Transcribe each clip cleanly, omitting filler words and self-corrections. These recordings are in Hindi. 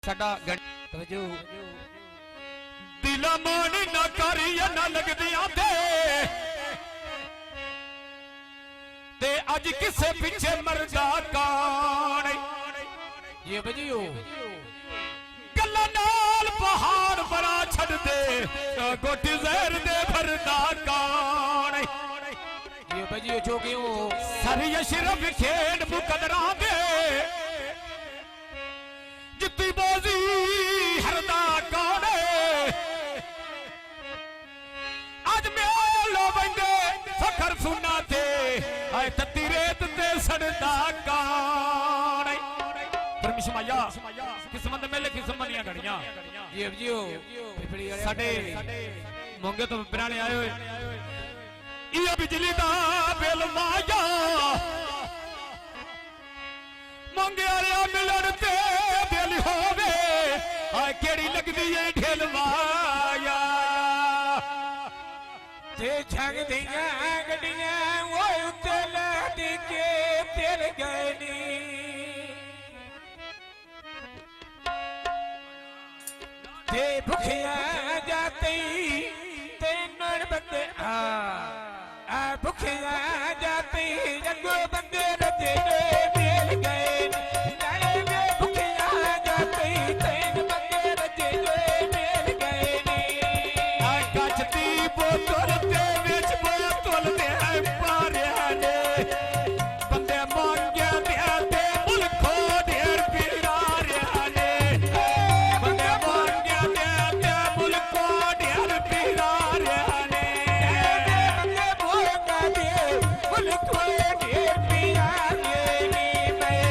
साडा तवज्जो दिला मान ना करिया ना लगदियां ते अज किसे पीछे मरदा कान ये बजियो गल्ला नाल पहाड़ बड़ा छड़ दे गोटी जहर दे भरदा कान ये बजियो चौकियों सारी अशरफ खेड मुकदरा दे जितनी बाजी हरदा कौन आज मेलो बंदे फखर सुना थे आए तत्ती रेत ते सड़दा कौन परमिशमाया किस्मत मेले किस्मत दियां घड़ियां ये बजियो साडे मोंगे तो बिराने आए हुए ये बिजली दा बिल माया मंगे आया मिलन ते दिल होवे आए केड़ी लगदी है ढेलवाया ते जग दियां गड्डियां ओए उत्ते लद के फिर गए नी ते भुखिया जाती ते नर बंदे आ भुखिया जाती जगो बंदे रजे मिल गए जाए वे भुखिया जाती तीन बंदे रजे मिल गए नी आ गचती बोतल ते विच बोतल दे पारिया ने बंदे मांगया ते मुल्खो ढेर पीरारिया ने बंदे मांगया ते मुल्खो ढेर पीरारिया ने बंदे बोलगा दे मुल्खो ढेर पिया नी मैं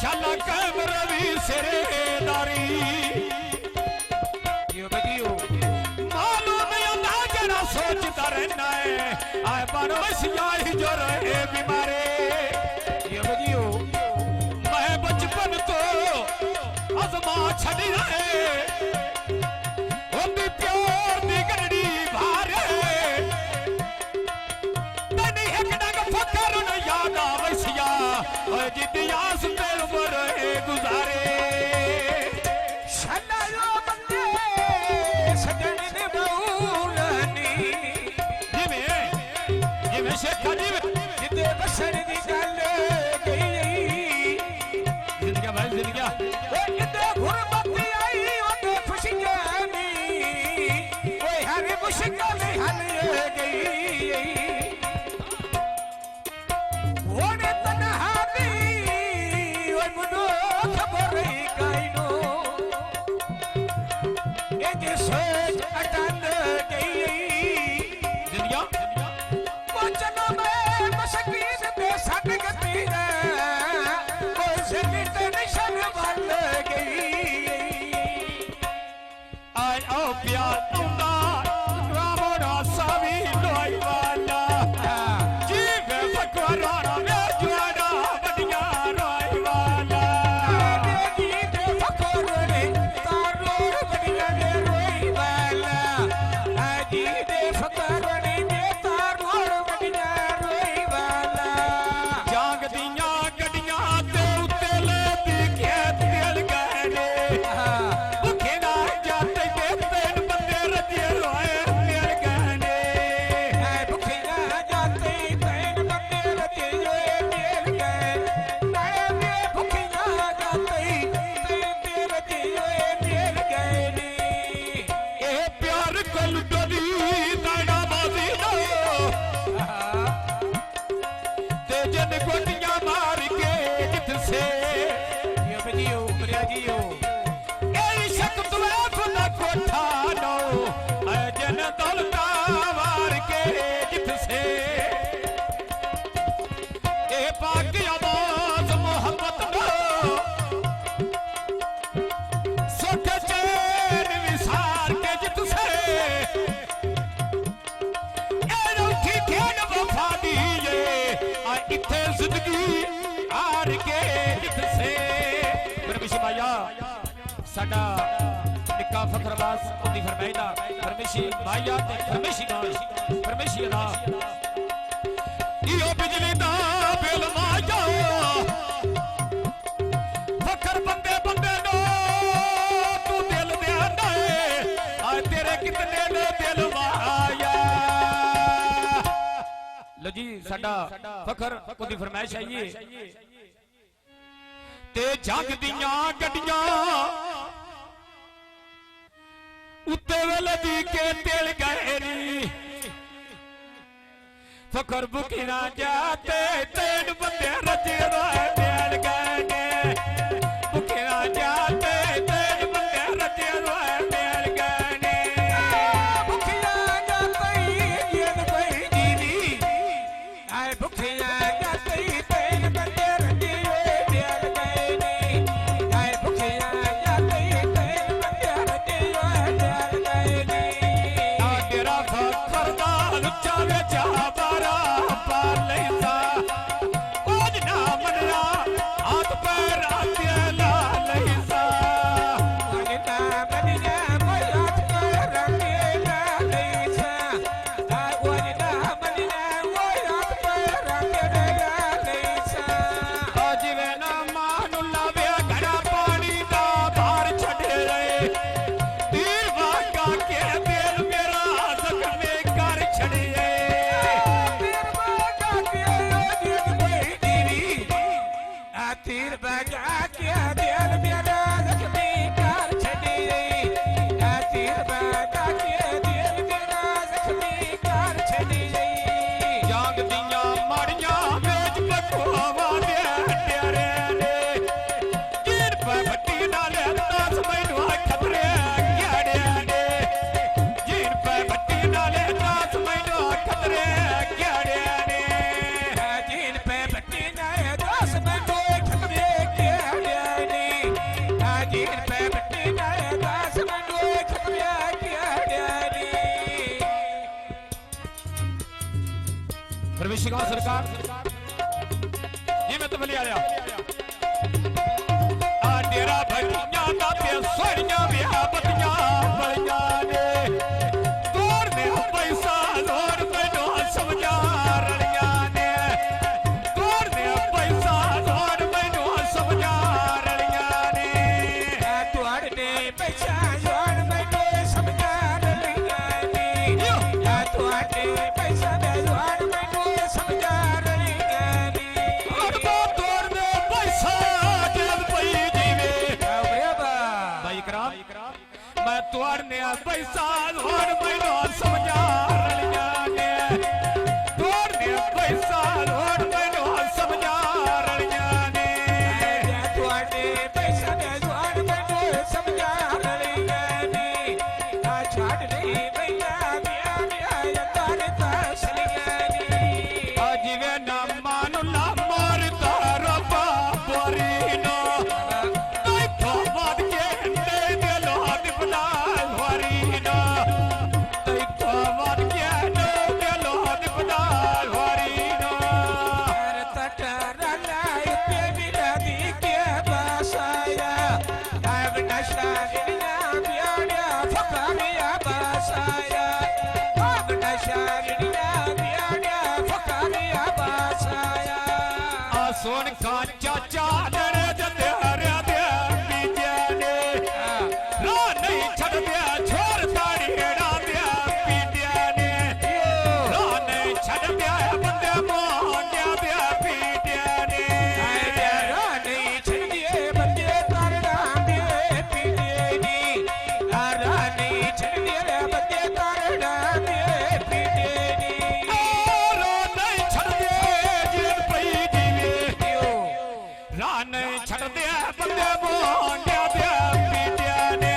शाला कैम रवि सिरेदारी मालूम आंदा जरा सोचता रहना है आए पर वसिया ही जो रहे बीमारे मैं बचपन तो अजमा छड़ी रहे ओंदी प्यार दी गड़ी भारे तनी एक डंग फकर न याद आवसिया ओए जिदियास पे उमर गुजारे शलायो बंदे सजन ने बौलनी जिਵੇਂ शेखा जी जिदे बसर दी गल गई जिंदगी भाई जिंदगी ओ जिदे गुरबत आई ओदे खुशियां नी ओए हर मुश्किल हल गई ओने तन्हा दी ओए मुनो खबर काइनो ए जे सोच अटल गई चलो मैं मशकीन पे सट गती है कोई ज़िंदगी टेंशन बन गई आए आओ प्यार आंदा रामो रासा भी लोई वाला जीवे फकराना में जुआना बड़िया रोई वाला जी दे फकराने तारोर बड़िया ने रोई वाला जी दे फकराने में तारोर जाग दियां गड्डियां ते उत्ते लेती के दिल गहने भुखे ना जाते ते तीन बंदे रजे रोए दिल गहने भुखे ना जाते तीन बंदे रजे रोए दिल गहने मैं भुखे ना जाते तीन रजे रोए दिल गहने ए प्यार कोल डोली नाड़ा बाजी नो जन गोटियां मार के जित से शक तुए खुदा कोठा नो जन दौलता मार के जित से ए पाक आवाज मोहब्बत नो सुख चैन विसार के जित से ए रूठी खेन वफा दिए इत्थे जिंदगी हार के जित से परमेश माया साडा निक्का फखरबाज उदी फरमाइदा परमेशी माया ते परमेशी नाल परमेशी अदा इहो बिजली दा बिल माया फखर बंदे बंदे नो तू दिल दे आंदा आ तेरे कितने ने दिल माया लो जी साडा फखर उदी फरमाइश आइए ते जग दियां गड्डियां उत्ते वेले दी के दिल गए नी फखर भुखी ना जाते तीन बंदे रजे रोए दिल गए ने भुखी ना जाते तीन बंदे रजे रोए दिल गए ने भुखिया जाते ये कोई दीदी आए भुखिया जाते तीन बंदे रजे रोए दिल गए ने आए भुखिया जाते तीन बंदे रजे रोए दिल गए ने आ तेरा फखर दा लुच्चा वे जा बारा पा लैसा कुछ ना मनरा शिकार सरकार ये मैं तो भले आया आ डेरा भटिया दा ते सोनिया बिया बतिया बलिया ने तोड़ में पैसा जोड़ मैनू समझा रलिया ने तोड़ में पैसा जोड़ मैनू समझा रलिया ने तोड़ ने पैसा जोड़ मैनू समझा रलिया ने तोड़ ने पैसा जोड़ मैनू समझा रलिया ने और तो तोड़ ने पैसा जेब पई जीवे भाई कराम मैं तोड़ने पैसा जोड़ मैनू समझा रलिया ने तोड़ने पैसा जोड़ मैनू समझा रलिया ने तोड़ने पैसा जोड़ मैनू समझा रलिया ने छाड़ नहीं भैया बिया बिया तारे तसलिया ने जीवे ना मानुला मारता रबा बोरीनो नहीं तो बात के ने दिलो दिपला वरीनो नहीं तो बात के ने दिलो दिपला वरीनो तटरा लाई पे बिलादी के बासाया अब नशारिया बिया फकारिया बासाया अब नशारिया बिया फकारिया बासाया सोन का चाचा दरे जते हरे दे पीजे ने रा नहीं छड़ दे छोड़ ताड़ी एड़ा दे पीजे ने रा नहीं छड़ दे बंदे मोंडे दे पीजे ने नहीं छड़िए बंदे तारड़ा दे पीजे रा नहीं छड़िए बंदे तारड़ा दे पीजे रा नहीं छड़ दे जेल पई जीवे रा नहीं छड़ दे बंदे मोंडे दे पीजे ने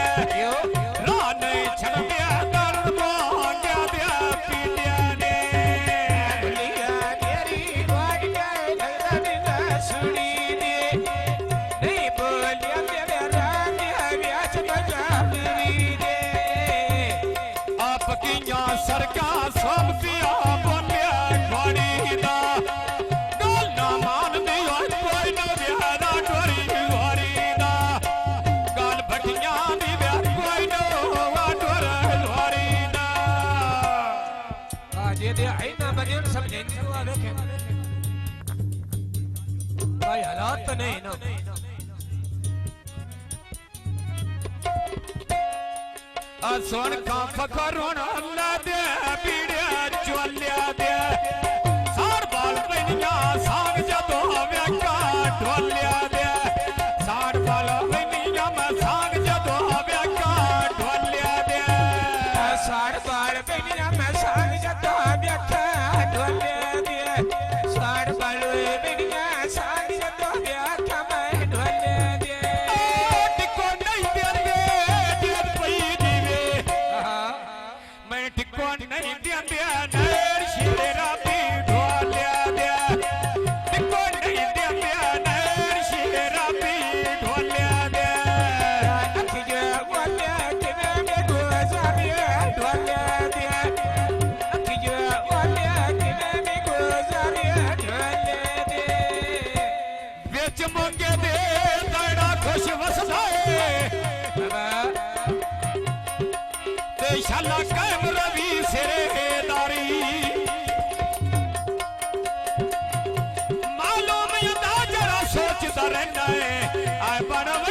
रा नहीं छड़ दे दर्द मोंडे दे पीजे ने लिया तेरी वाड़िया गलदा सुनी दे नहीं बोलिया तेरे रानिया व्याच बजा मेरी दे आप किया सरका समतिया बोलिया घोड़ी दा गल ना मान दियो कोई न बिहारा डोरी घोड़ी दा गल भटिया दी बिहार कोई न वा डोर घोड़ी दा आज ये आईना बनियन समझेंगे वाले के भाई हालात तो नहीं ना सोन का फकरोन अल्लाह दे पीड़िया चोलिया दे सार बाल बनिया सांग जदो व्याका ढोलिया दे सार बाल बनिया में सांग जदो व्याका ढोलिया दे साड़ बाड़ बेनिया मैं सांग जतो व्याख्या ढोले दे साड़ बाड़ बेनिया सांग जतो व्याख्या मैं ढोले दे टिको नहीं दे जेल पई जीवे मैं टिको नहीं दे नैर शेरा भी ढोलिया दे टिको नहीं दे नैर शेरा भी ढोलिया दे अखिया वाले किने में गुजारिए ढोले दे अखिया वाले किने में गुजारिए ढोले दे बेच मंगे दे तड़ा खुश वसदाए ते शाला कायम रवि सिरेदारी मालूम यदा जरा सोचता रहना है आए बनव